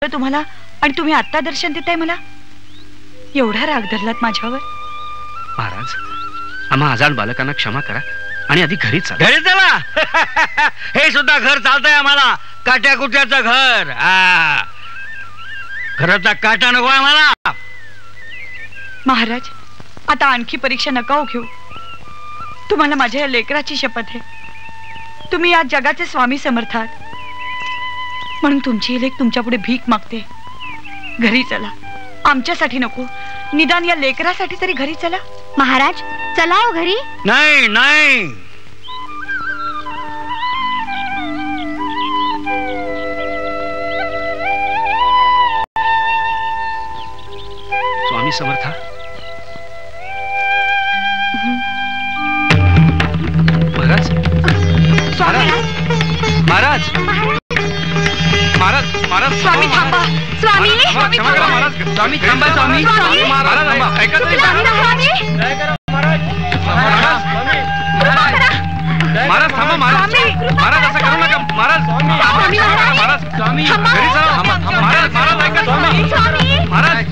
तुम्हाला आणि तुम्ही आता दर्शन देताय मला? एवढा राग धरलात माझ्यावर? महाराज, आम्हा आजाड बालकांना क्षमा करा आणि आधी घरी चला. घरी चला. हे सुद्धा घर चालतंय आम्हाला. काट्या कुट्याचं घर. घराचा काटा नको आहे मला. महाराज, आता आणखी परीक्षा नका हो घेऊ. तुम्हाला माझ्या या लेकराची शपथ आहे. तुम्ही या जगाचे स्वामी समर्थ आहात, म्हणून तुमची लेक तुमच्या पुढे भीक मागते. घरी चला. आमच्यासाठी नको, निदान या लेकरासाठी तरी घरी चला. महाराज, चला हो घरी. नाही नाही. स्वामी समर्था. महाराज, महाराज, महाराज, महाराज, स्वामी थांबा. स्वामी, क्षमा करा महाराज. स्वामी थांबा. स्वामी, महाराज थांबा. ऐका तरी. महाराज थांबा. महाराज, महाराज असं करू नका. महाराज, महाराज, स्वामी घरी चला. महाराज, महाराज ऐका. स्वामी, महाराज,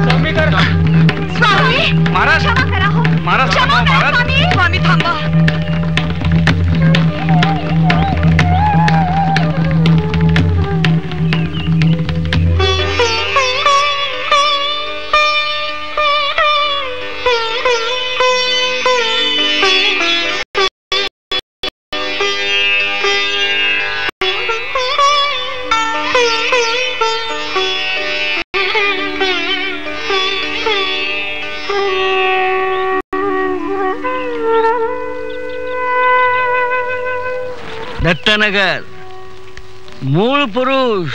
स्वामी करा. स्वामी, महाराज, क्षमा करा हो. महाराज थांबा. महाराज, स्वामी थांबा. दत्तनगर. मूळ पुरुष,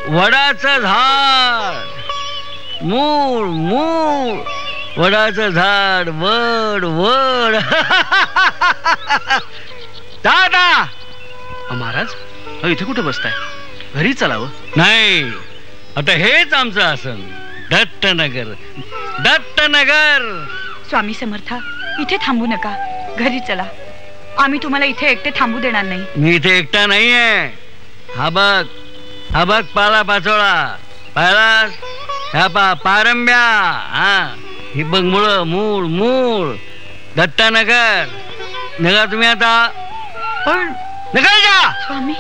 वडाचं झाड. मूळ मूळ वडाचं झाड. वड वड. दादा. महाराज, इथे कुठे बसताय? घरी चलावं. नाही, आता हेच आमचं आसन. दत्तनगर. दत्तनगर. स्वामी समर्था, इथे थांबू नका. घरी चला. आम्ही तुम्हाला इथे एकटे थांबू देणार नाही. मी इथे एकटा नाहीये. हा बघ, हा बघ पाला पाचोळा. पाहिलास? ह्या पारंब्या. ही बघ मुळ. मूळ मूळ. दत्तनगर. निघा तुम्ही आता. पण निघा जा. स्वामी,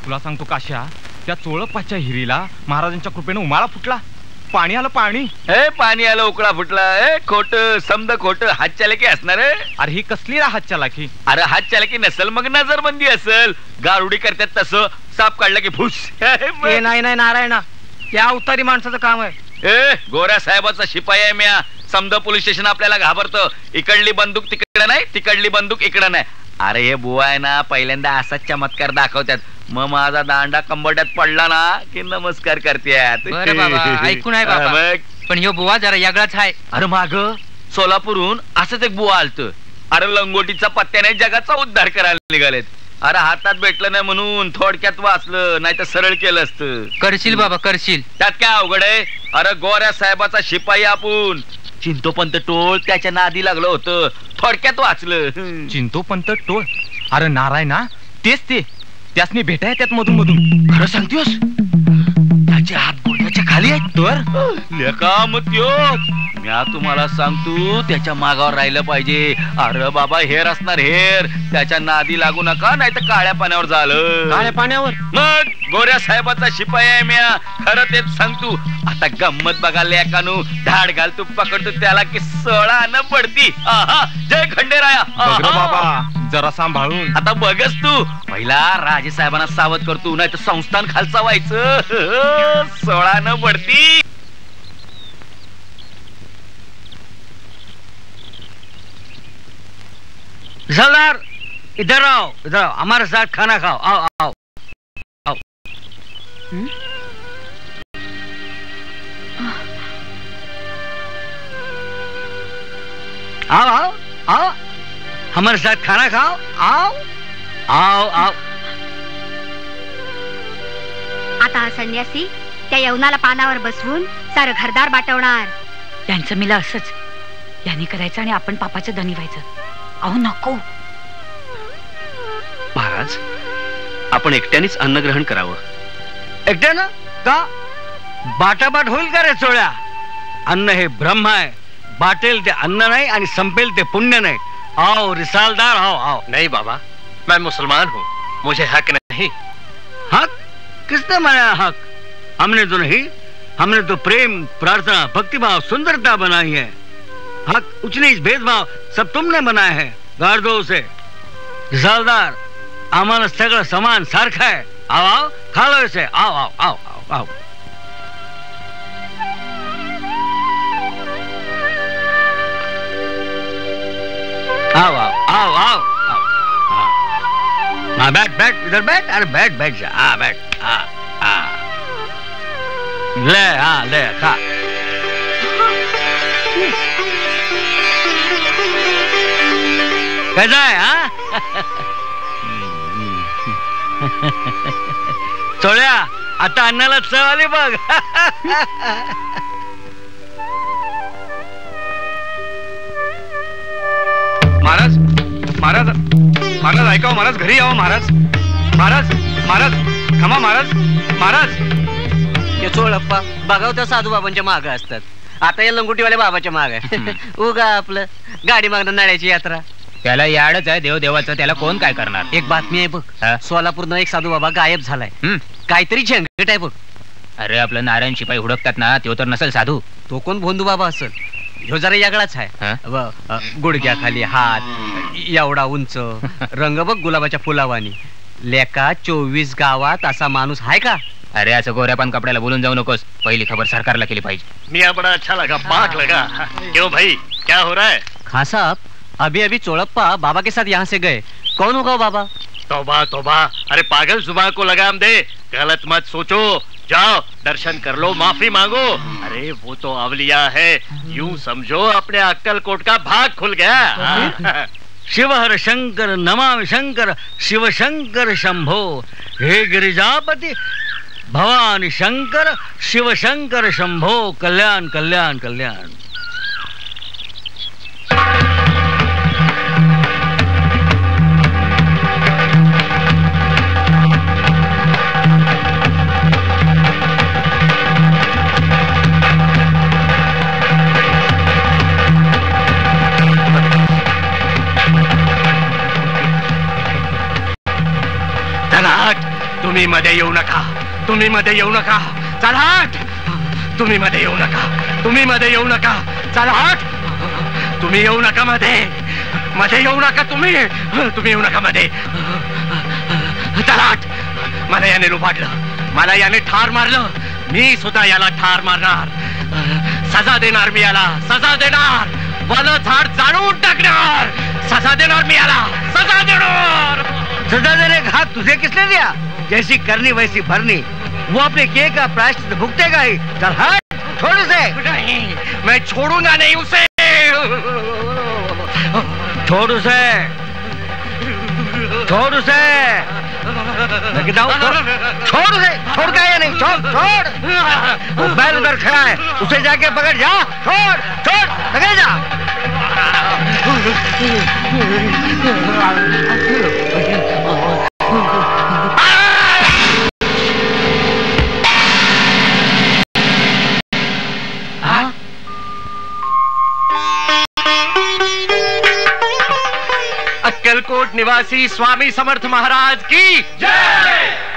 तुला सांगतो काश्या, त्या चोळपाच्या हिरीला महाराजांच्या कृपेने उमाळा फुटला. पाणी आलं. पाणी पाणी आलं. उकळा फुटला. खोट समद खोट. हात चालकी असणार. अरे ही कसली हात चालाकी? अरे हात चालकी नसल मग नजरबंदी असल. गारुडी करतात तसं. साप काढला की फुस. नाही नाही नारायणा, या अवतारी माणसाचं काम आहे. गोऱ्या साहेबाचा शिपाई आहे म्या. समद पोलीस स्टेशन आपल्याला घाबरतं. इकडली बंदूक तिकडे नाही, तिकडली बंदूक इकडे नाही. अरे हे बुवा आहे ना, पहिल्यांदा असाच चमत्कार दाखवतात. मग माझा दांडा कंबरड्यात पडला ना की नमस्कार करतात. ऐकून आहे बाबा, पण ह्यो बुवा जरा यागळाच आहे. अरे माग सोलापूरहून असंच एक बुवा आलत. अरे लंगोटीचा पत्त्याने जगाचा उद्धार करायला निघालेत. अरे हातात भेटलं नाही म्हणून थोडक्यात वाचलं, नाही तर सरळ केलं असतं. करशील बाबा, करशील. त्यात काय अवघड आहे? अरे गोऱ्या साहेबाचा शिपाई आपण. चिंतोपंत टोळ त्याच्या नादी लागलं होतं. थोडक्यात वाचलं. चिंतोपंत टोळ? अरे नारायणा, तेच ते. त्यासनी भेटाय त्यात मधून मधून. खरं सांगतोस? त्याचे हात बोलण्याच्या खाली आहेत. तर लेका मग म्या तुम्हाला सांगतो, त्याच्या मागावर राहिलं पाहिजे. अरे बाबा, हेर असणार हेर. त्याच्या नादी लागू नका, नाही तर काळ्या पाण्यावर झालं. काळ्या पाण्यावर? मग गोऱ्या साहेबाचा शिपाई आहे म्या. खरं तेच सांगतो. आता गंमत बघा लेकानू. धाड घाल तू पकडतो त्याला की 16 न पडती. जय खंडेराया. बाबा जरा सांभाळून. आता बघच तू. पहिला राजे साहेबांना सावध करतो, नाही तर संस्थान खालचा व्हायचं. 16 न पडती. सरदार, इधर आओ, इधर आओ. हमारे साथ खाना खाओ. आओ आओ आओ. आओ आओ आओ. हमारे साथ खाना खाओ, आओ आओ आओ। आता हा संन्यासी त्या यवनाला पानावर बसवून सारं घरदार बाटवणार. यांचं मिला असंच, यांनी करायचं आणि आपण पापाचं धनी व्हायचं. अहो नको. महाराज, आपण एकट्यानेच अन्नग्रहण करावं. एकट्यानं का? बाटाबाट होईल का रे चोळ्या? अन्न हे ब्रह्म आहे. बाटेल ते अन्न नाही आणि संपेल ते पुण्य नाही. आओ रिसालदार, आओ आओ. नहीं बाबा, मैं मुसलमान हूँ, मुझे हक नहीं. हक? किसने मनाया हक? हमने तो नहीं. हमने तो प्रेम, प्रार्थना, भक्तिभाव, सुंदरता बनाई है. हक, उच्च नीच, भेदभाव सब तुमने बनाया है. गाड़ दो उसे. रिसालदार, आम्हाला सगळं समान सारखं आहे. आओ आओ, खा लो इसे. आओ आओ आओ आओ आओ. आओ आओ आओ आओ आओ. हाँ बैठ बैठ, इधर बैठ. अरे बैठ बैठ जा. हाँ बैठ. हाँ हाँ ले. हाँ ले खा. कैसा है? हाँ चोळ्या, आता अन्नाला चव आली बघ. महाराज, महाराज, महाराज ऐकावं महाराज, घरी यावं महाराज. महाराज, महाराज थांबा महाराज. महाराज, ते चोळप्पा बघाव त्या साधू बाबांच्या माग असतात. आता या लंगोटीवाल्या बाबाच्या माग आहे. उगा आपलं गाडी मागणं नाळ्याची यात्रा. त्याला याडच आहे देव देवाचं, त्याला कोण काय करणार. एक बातमी आहे बघ, सोलापूरनं एक साधू बाबा गायब झालाय. काहीतरी झंझट आहे बघ. अरे आपलं नारायण शिपाई हुडकतात ना, तो तर नसेल साधू. तो कोण भोंदू बाबा असेल. ह्यो जरा यागळाच आहे. गुडघ्याखाली हात, एवढा उंच, रंग बघ गुलाबाच्या फुलावानी. लेका 24 गावात असा माणूस आहे का? अरे असं गोऱ्यापान कपड्याला बोलून जाऊ नकोस. पहिली खबर सरकारला केली पाहिजे. मियाँ बड़ा अच्छा लगा, पाक लगा. क्यों भाई, क्या हो रहा है? हाँ साहब, अभी अभी चोड़प्पा बाबा के साथ यहाँ से गए. कौन होगा बाबा? तौबा तौबा, अरे पागल जुबान को लगाम दे. गलत मत सोचो. जाओ दर्शन कर लो, माफी मांगो. अरे वो तो अवलिया है, यूं समझो अपने अक्कलकोट का भाग खुल गया. शिव हर शंकर नमामि शंकर, शिव शंकर शंभो. हे गिरिजापति भवानी शंकर, शिव शंकर शंभो. कल्याण कल्याण कल्याण. तुम्ही मध्ये येऊ नका. तुम्ही मध्ये येऊ नका. चल हट. तुम्ही मध्ये येऊ नका. तुम्ही मध्ये येऊ नका. चल हट. तुम्ही येऊ नका मध्ये. मध्ये येऊ नका. तुम्ही येऊ नका मध्ये. चल हट. मला याने लुबाडलं. मला याने ठार मारलं. मी सुद्धा याला ठार मारणार. सजा देणार मी याला. सजा देणार. वन झाड जाळून टाकणार. सजा देणार मी याला. सजा देणार. सजा देने का हाथ तुझे किसने दिया? जैसी करनी वैसी भरनी. वो अपने किए का प्रायश्चित भुगतेगा ही. चल हट. छोड़ उसे. नहीं, मैं छोड़ूंगा नहीं उसे. छोड़ उसे. छोड़ उसे. मैं कहता हूँ छोड़ उसे. छोड़ का या नहीं? छोड़ छोड़. वो बैल उधर खड़ा है, उसे जाके पकड़. जा. छोड़ छोड़. लगे जा. अक्कलकोट निवासी स्वामी समर्थ महाराज की जय.